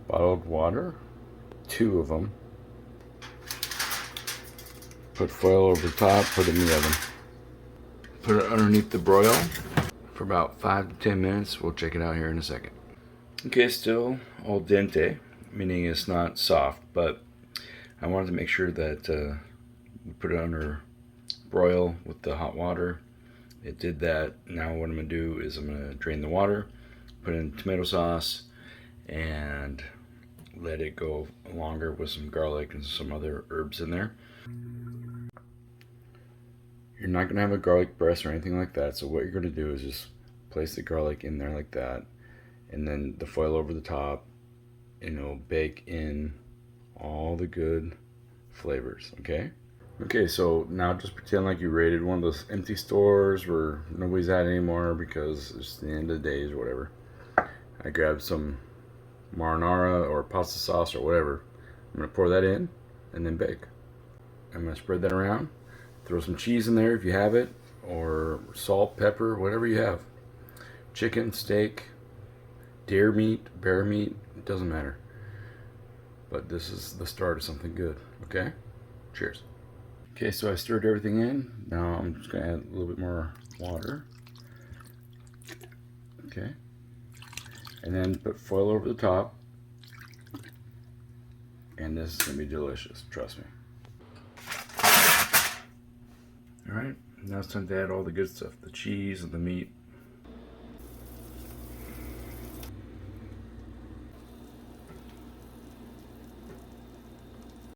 bottled water, 2 of them. Put foil over the top, put it in the oven. Put it underneath the broil for about 5 to 10 minutes. We'll check it out here in a second. Okay, still al dente, meaning it's not soft, but I wanted to make sure that we put it under broil with the hot water. It did that. Now what I'm going to do is I'm going to drain the water, put in tomato sauce, and let it go longer with some garlic and some other herbs in there. You're not going to have a garlic breast or anything like that, so what you're going to do is just place the garlic in there like that, and then the foil over the top, and it'll bake in all the good flavors, okay? Okay, so now just pretend like you raided one of those empty stores where nobody's at anymore because it's the end of the days or whatever. I grabbed some marinara or pasta sauce or whatever. I'm going to pour that in and then bake. I'm going to spread that around. Throw some cheese in there if you have it, or salt, pepper, whatever you have. Chicken, steak, deer meat, bear meat, it doesn't matter. But this is the start of something good, okay? Cheers. Okay, so I stirred everything in. Now I'm just going to add a little bit more water. Okay. And then put foil over the top. And this is going to be delicious, trust me. Alright, now it's time to add all the good stuff. The cheese and the meat.